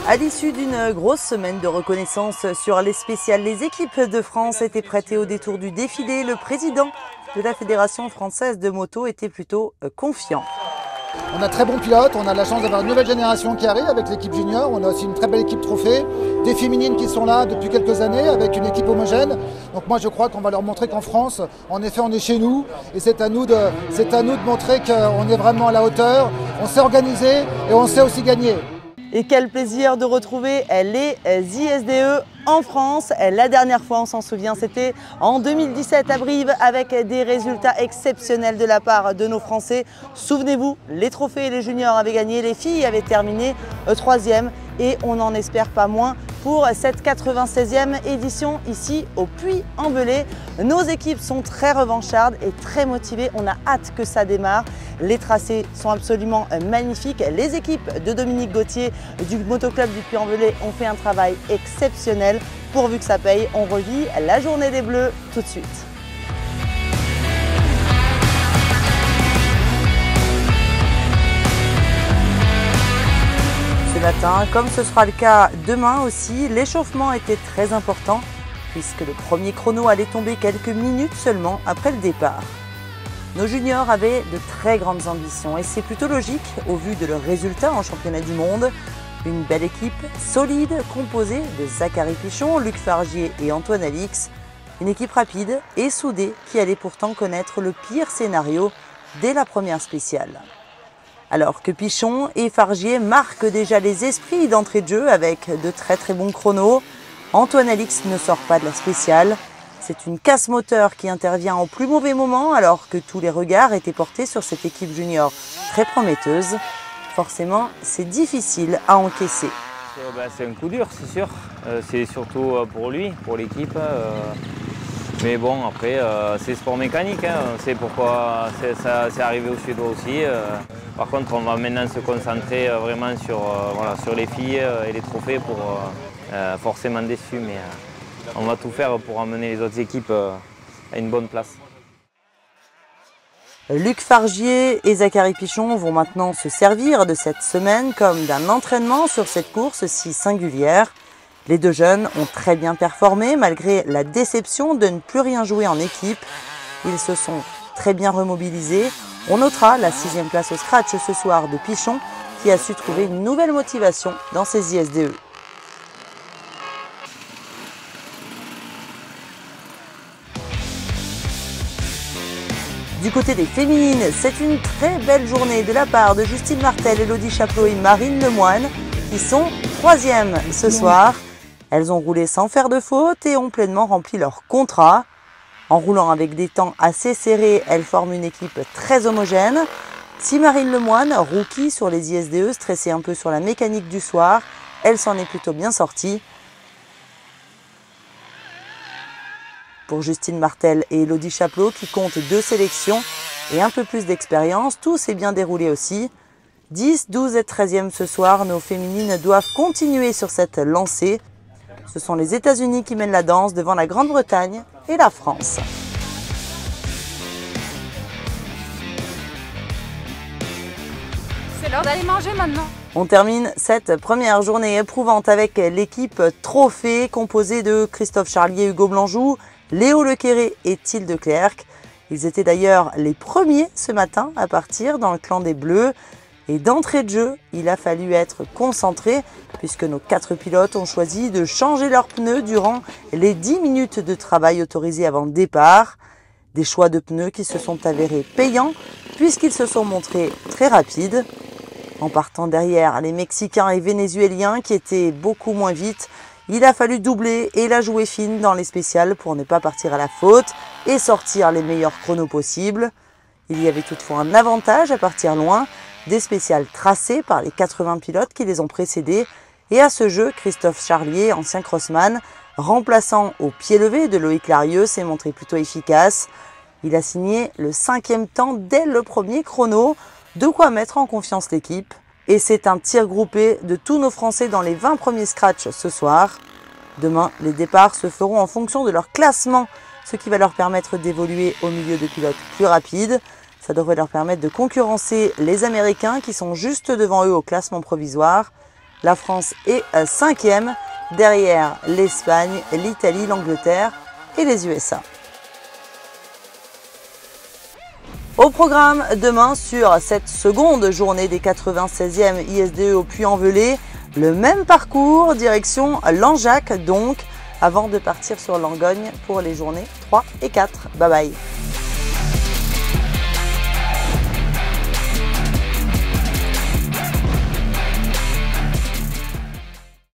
À l'issue d'une grosse semaine de reconnaissance sur les spéciales, les équipes de France étaient prêtées au détour du défilé. Le président de la Fédération française de moto était plutôt confiant. On a très bons pilotes, on a la chance d'avoir une nouvelle génération qui arrive avec l'équipe junior. On a aussi une très belle équipe trophée, des féminines qui sont là depuis quelques années avec une équipe homogène. Donc moi je crois qu'on va leur montrer qu'en France, en effet on est chez nous et c'est à nous de montrer qu'on est vraiment à la hauteur, on sait organiser et on sait aussi gagner. Et quel plaisir de retrouver les ISDE en France. La dernière fois, on s'en souvient, c'était en 2017 à Brive avec des résultats exceptionnels de la part de nos Français. Souvenez-vous, les trophées et les juniors avaient gagné, les filles avaient terminé 3e et on n'en espère pas moins pour cette 96e édition ici au Puy-en-Velay. Nos équipes sont très revanchardes et très motivées. On a hâte que ça démarre. Les tracés sont absolument magnifiques. Les équipes de Dominique Gauthier du Motoclub du Puy-en-Velay ont fait un travail exceptionnel. Pourvu que ça paye, on revit la journée des Bleus tout de suite. Ce matin, comme ce sera le cas demain aussi, l'échauffement était très important puisque le premier chrono allait tomber quelques minutes seulement après le départ. Nos juniors avaient de très grandes ambitions et c'est plutôt logique au vu de leurs résultats en championnat du monde. Une belle équipe solide composée de Zachary Pichon, Luc Fargier et Antoine Alix. Une équipe rapide et soudée qui allait pourtant connaître le pire scénario dès la première spéciale. Alors que Pichon et Fargier marquent déjà les esprits d'entrée de jeu avec de très bons chronos, Antoine Alix ne sort pas de la spéciale. C'est une casse moteur qui intervient au plus mauvais moment alors que tous les regards étaient portés sur cette équipe junior très prometteuse. Forcément, c'est difficile à encaisser. C'est un coup dur, c'est sûr. C'est surtout pour lui, pour l'équipe. Mais bon, après, c'est sport mécanique. On sait pourquoi c'est arrivé aux Suédois aussi. Par contre, on va maintenant se concentrer vraiment sur les filles et les trophées pour forcément déçus. Mais on va tout faire pour emmener les autres équipes à une bonne place. Luc Fargier et Zachary Pichon vont maintenant se servir de cette semaine comme d'un entraînement sur cette course si singulière. Les deux jeunes ont très bien performé malgré la déception de ne plus rien jouer en équipe. Ils se sont très bien remobilisés. On notera la 6e place au scratch ce soir de Pichon qui a su trouver une nouvelle motivation dans ses ISDE. Du côté des féminines, c'est une très belle journée de la part de Justine Martel, Elodie Chaplot et Marine Lemoine qui sont 3e ce soir. Elles ont roulé sans faire de faute et ont pleinement rempli leur contrat. En roulant avec des temps assez serrés, elles forment une équipe très homogène. Si Marine Lemoine, rookie sur les ISDE, stressait un peu sur la mécanique du soir, elle s'en est plutôt bien sortie. Pour Justine Martel et Elodie Chaplot qui comptent 2 sélections et un peu plus d'expérience, tout s'est bien déroulé aussi. 10, 12 et 13e ce soir, nos féminines doivent continuer sur cette lancée. Ce sont les États-Unis qui mènent la danse devant la Grande-Bretagne et la France. C'est l'heure d'aller manger maintenant. On termine cette première journée éprouvante avec l'équipe Trophée composée de Christophe Charlier, Hugo Blanjou, Léo Lequéré et Thilde Clerc. Ils étaient d'ailleurs les premiers ce matin à partir dans le clan des Bleus. Et d'entrée de jeu, il a fallu être concentré puisque nos 4 pilotes ont choisi de changer leurs pneus durant les 10 minutes de travail autorisés avant le départ. Des choix de pneus qui se sont avérés payants puisqu'ils se sont montrés très rapides. En partant derrière les Mexicains et Vénézuéliens qui étaient beaucoup moins vite, il a fallu doubler et la jouer fine dans les spéciales pour ne pas partir à la faute et sortir les meilleurs chronos possibles. Il y avait toutefois un avantage à partir loin, des spéciales tracées par les 80 pilotes qui les ont précédés. Et à ce jeu, Christophe Charlier, ancien crossman, remplaçant au pied levé de Loïc Larieux, s'est montré plutôt efficace. Il a signé le 5e temps dès le premier chrono, de quoi mettre en confiance l'équipe. Et c'est un tir groupé de tous nos Français dans les 20 premiers scratchs ce soir. Demain, les départs se feront en fonction de leur classement, ce qui va leur permettre d'évoluer au milieu de pilotes plus rapides. Ça devrait leur permettre de concurrencer les Américains qui sont juste devant eux au classement provisoire. La France est 5e, derrière l'Espagne, l'Italie, l'Angleterre et les USA. Au programme demain sur cette seconde journée des 96e ISDE au Puy-en-Velay, le même parcours, direction Langeac donc, avant de partir sur Langogne pour les journées 3 et 4. Bye bye.